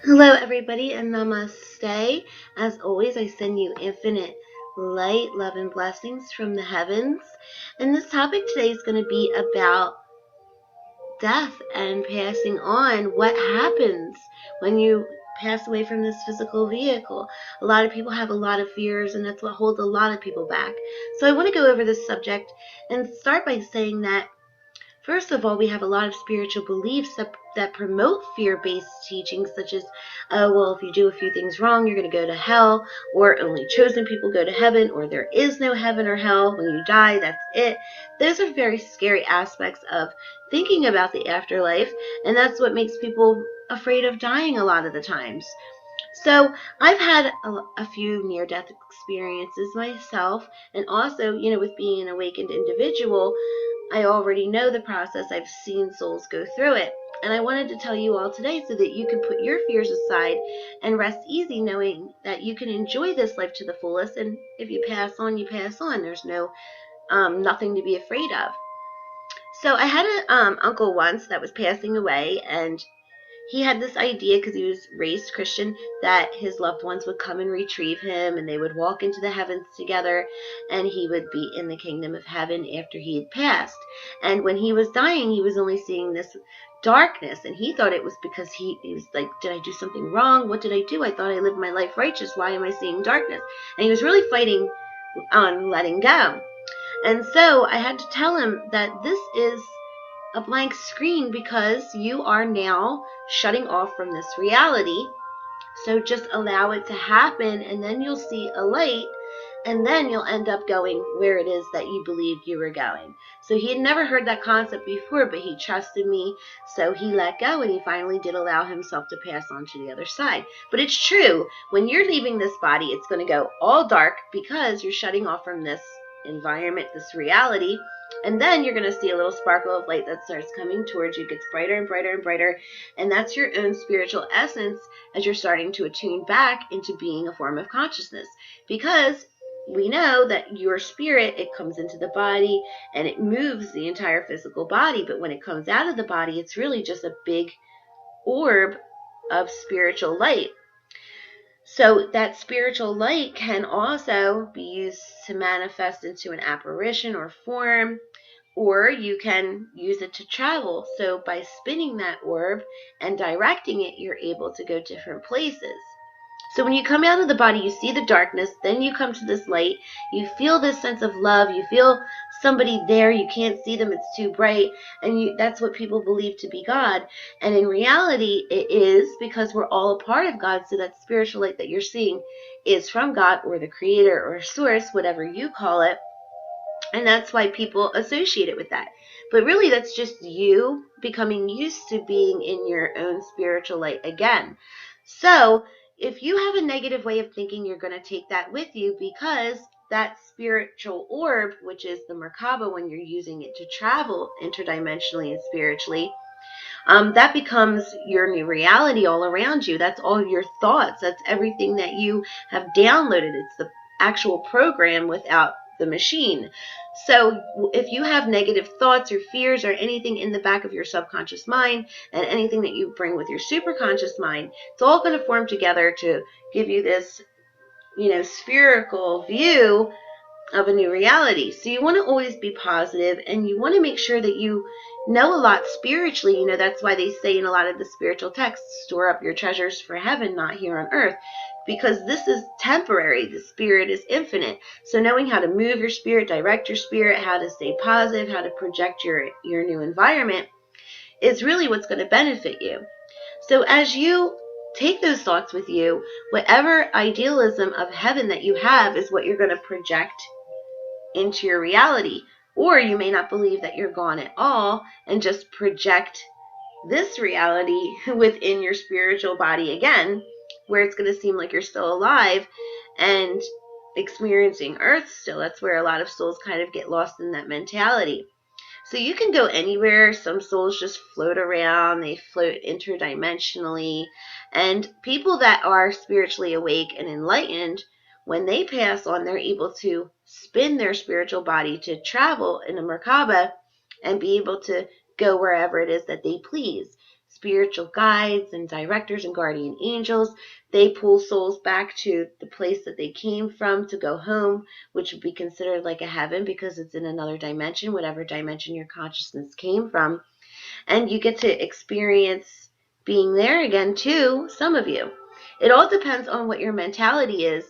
Hello, everybody, and namaste. As always, I send you infinite light, love, and blessings from the heavens. And this topic today is going to be about death and passing on. What happens when you pass away from this physical vehicle? A lot of people have a lot of fears, and that's what holds a lot of people back. So I want to go over this subject and start by saying that first of all, we have a lot of spiritual beliefs that promote fear-based teachings, such as, oh, well, if you do a few things wrong, you're going to go to hell, or only chosen people go to heaven, or there is no heaven or hell. When you die, that's it. Those are very scary aspects of thinking about the afterlife, and that's what makes people afraid of dying a lot of the times. So I've had a few near-death experiences myself, and also, with being an awakened individual, I already know the process. I've seen souls go through it. And I wanted to tell you all today so that you can put your fears aside and rest easy knowing that you can enjoy this life to the fullest. And if you pass on, you pass on. There's nothing to be afraid of. So I had an uncle once that was passing away, and he had this idea, because he was raised Christian, that his loved ones would come and retrieve him, and they would walk into the heavens together, and he would be in the kingdom of heaven after he had passed. And when he was dying, he was only seeing this darkness, and he thought it was because he was like, did I do something wrong? What did I do? I thought I lived my life righteous. Why am I seeing darkness? And he was really fighting on letting go. And so I had to tell him that this is a blank screen, because you are now shutting off from this reality. So just allow it to happen, and then you'll see a light, and then you'll end up going where it is that you believed you were going. So he had never heard that concept before, but he trusted me, so he let go, and he finally did allow himself to pass on to the other side. But it's true, when you're leaving this body, it's going to go all dark because you're shutting off from this environment, this reality. And then you're going to see a little sparkle of light that starts coming towards you, gets brighter and brighter and brighter. And that's your own spiritual essence as you're starting to attune back into being a form of consciousness. Because we know that your spirit, it comes into the body and it moves the entire physical body. But when it comes out of the body, it's really just a big orb of spiritual light. So that spiritual light can also be used to manifest into an apparition or form, or you can use it to travel. So by spinning that orb and directing it, you're able to go different places. So when you come out of the body, you see the darkness, then you come to this light, you feel this sense of love, you feel somebody there, you can't see them, it's too bright, and that's what people believe to be God. And in reality, it is, because we're all a part of God, so that spiritual light that you're seeing is from God, or the creator, or source, whatever you call it. And that's why people associate it with that. But really, that's just you becoming used to being in your own spiritual light again. So if you have a negative way of thinking, you're going to take that with you, because that spiritual orb, which is the Merkaba, when you're using it to travel interdimensionally and spiritually, that becomes your new reality all around you. That's all your thoughts. That's everything that you have downloaded. It's the actual program without the machine. So if you have negative thoughts or fears or anything in the back of your subconscious mind, and anything that you bring with your superconscious mind, it's all going to form together to give you this, spherical view of a new reality. So you want to always be positive, and you want to make sure that you know a lot spiritually. That's why they say in a lot of the spiritual texts, store up your treasures for heaven, not here on earth, because this is temporary. The spirit is infinite. So knowing how to move your spirit, direct your spirit, how to stay positive, how to project your new environment is really what's going to benefit you. So as you take those thoughts with you, whatever idealism of heaven that you have is what you're going to project into your reality. Or you may not believe that you're gone at all and just project this reality within your spiritual body again, where it's going to seem like you're still alive and experiencing earth still. That's where a lot of souls kind of get lost in that mentality. So you can go anywhere. Some souls just float around. They float interdimensionally. And people that are spiritually awake and enlightened, when they pass on, they're able to spin their spiritual body to travel in a Merkaba and be able to go wherever it is that they please. spiritual guides and directors and guardian angels. They pull souls back to the place that they came from to go home, which would be considered like a heaven because it's in another dimension, whatever dimension your consciousness came from. And you get to experience being there again too, some of you. It all depends on what your mentality is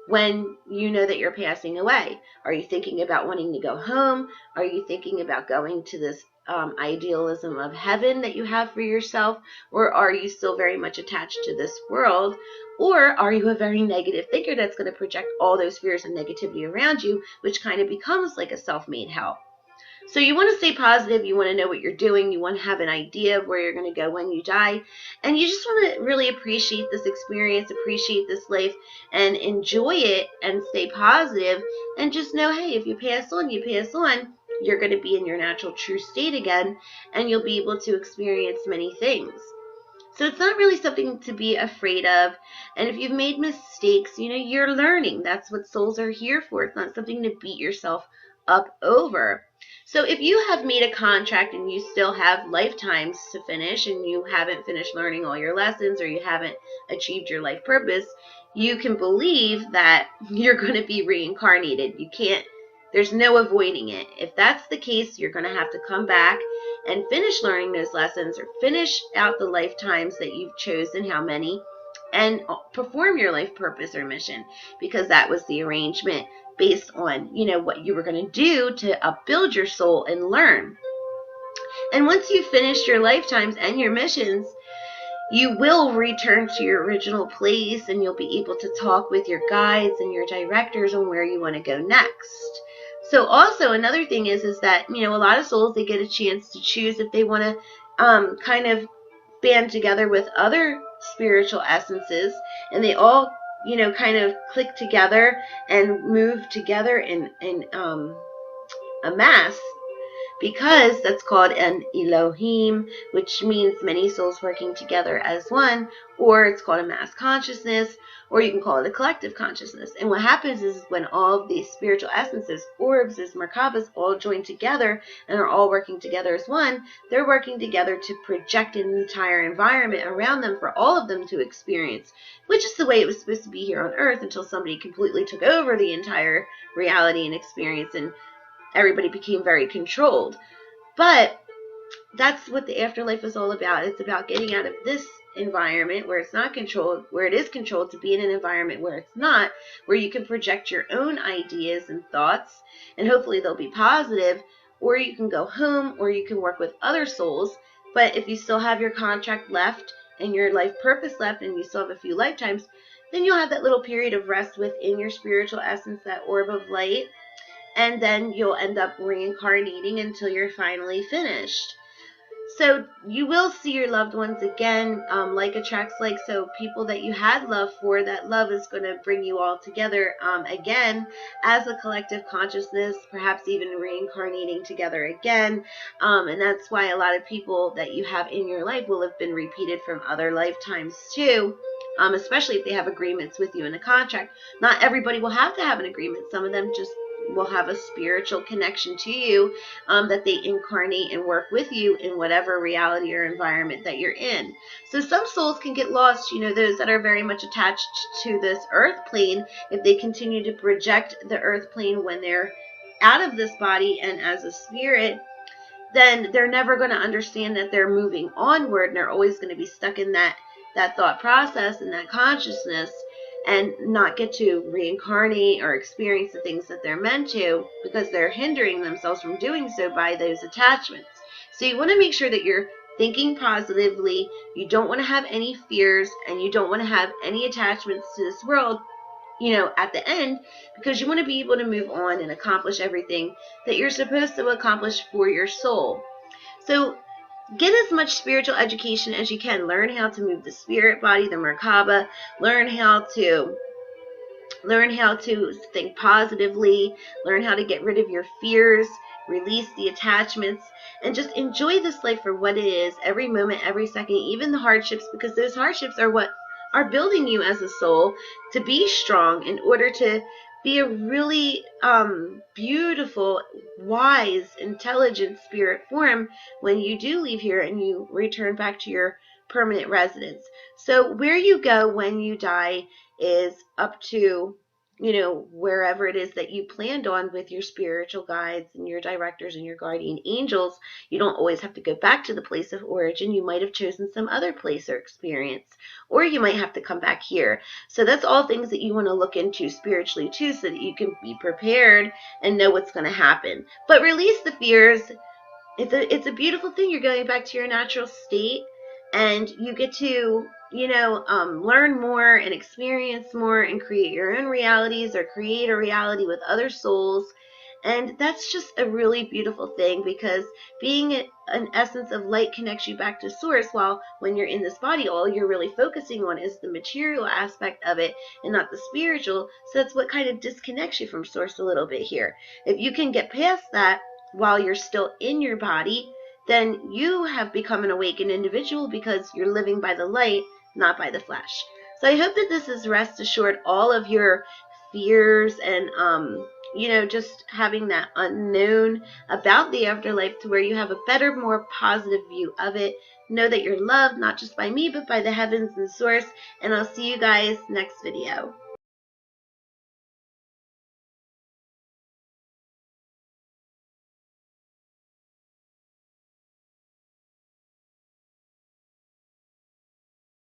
when you know that you're passing away. Are you thinking about wanting to go home? Are you thinking about going to this idealism of heaven that you have for yourself? Or are you still very much attached to this world? Or are you a very negative thinker that's going to project all those fears and negativity around you, which kind of becomes like a self-made hell? So you want to stay positive. You want to know what you're doing. You want to have an idea of where you're going to go when you die. And you just want to really appreciate this experience, appreciate this life, and enjoy it and stay positive. And just know, hey, if you pass on, you pass on. You're going to be in your natural true state again, and you'll be able to experience many things. So it's not really something to be afraid of. And if you've made mistakes, you're learning. That's what souls are here for. It's not something to beat yourself up over. So if you have made a contract and you still have lifetimes to finish and you haven't finished learning all your lessons or you haven't achieved your life purpose, you can believe that you're going to be reincarnated. There's no avoiding it. If that's the case, you're going to have to come back and finish learning those lessons or finish out the lifetimes that you've chosen, how many, and perform your life purpose or mission, because that was the arrangement based on, what you were going to do to upbuild your soul and learn. And once you've finished your lifetimes and your missions, you will return to your original place and you'll be able to talk with your guides and your directors on where you want to go next. So also another thing is that, a lot of souls, they get a chance to choose if they want to kind of band together with other spiritual essences, and they all, kind of click together and move together in a mass, because that's called an Elohim, which means many souls working together as one, or it's called a mass consciousness, or you can call it a collective consciousness. And what happens is when all of these spiritual essences, orbs, Merkabas, all join together and are all working together as one, they're working together to project an entire environment around them for all of them to experience, which is the way it was supposed to be here on Earth until somebody completely took over the entire reality and experience and everybody became very controlled. But that's what the afterlife is all about. It's about getting out of this environment where it's not controlled, where it is controlled, to be in an environment where it's not, where you can project your own ideas and thoughts, and hopefully they'll be positive, or you can go home, or you can work with other souls. But if you still have your contract left and your life purpose left, and you still have a few lifetimes, then you'll have that little period of rest within your spiritual essence, that orb of light, and then you'll end up reincarnating until you're finally finished. So you will see your loved ones again, like attracts like. So people that you had love for, that love is going to bring you all together again as a collective consciousness, perhaps even reincarnating together again. And that's why a lot of people that you have in your life will have been repeated from other lifetimes too. Especially if they have agreements with you in a contract. Not everybody will have to have an agreement. Some of them just will have a spiritual connection to you, that they incarnate and work with you in whatever reality or environment that you're in. So some souls can get lost, those that are very much attached to this earth plane. If they continue to project the earth plane when they're out of this body and as a spirit, then they're never going to understand that they're moving onward, and they're always going to be stuck in that thought process and that consciousness, and not get to reincarnate or experience the things that they're meant to, because they're hindering themselves from doing so by those attachments. So you want to make sure that you're thinking positively. You don't want to have any fears, and you don't want to have any attachments to this world, at the end, because you want to be able to move on and accomplish everything that you're supposed to accomplish for your soul. So get as much spiritual education as you can. Learn how to move the spirit body, the Merkaba. Learn how to think positively. Learn how to get rid of your fears. Release the attachments. And just enjoy this life for what it is. Every moment, every second, even the hardships, because those hardships are what are building you as a soul to be strong in order to be a really beautiful, wise, intelligent spirit form when you do leave here and you return back to your permanent residence. So where you go when you die is up to, wherever it is that you planned on with your spiritual guides and your directors and your guardian angels. You don't always have to go back to the place of origin. You might have chosen some other place or experience, or you might have to come back here. So that's all things that you want to look into spiritually too, so that you can be prepared and know what's going to happen. But release the fears. It's a beautiful thing. You're going back to your natural state, and you get to learn more and experience more and create your own realities, or create a reality with other souls. And that's just a really beautiful thing, because being an essence of light connects you back to source, while when you're in this body, all you're really focusing on is the material aspect of it and not the spiritual. So that's what kind of disconnects you from source a little bit here. If you can get past that while you're still in your body, then you have become an awakened individual, because you're living by the light, not by the flesh. So I hope that this has rest assured all of your fears and just having that unknown about the afterlife, to where you have a better, more positive view of it. Know that you're loved, not just by me, but by the heavens and source. And I'll see you guys next video.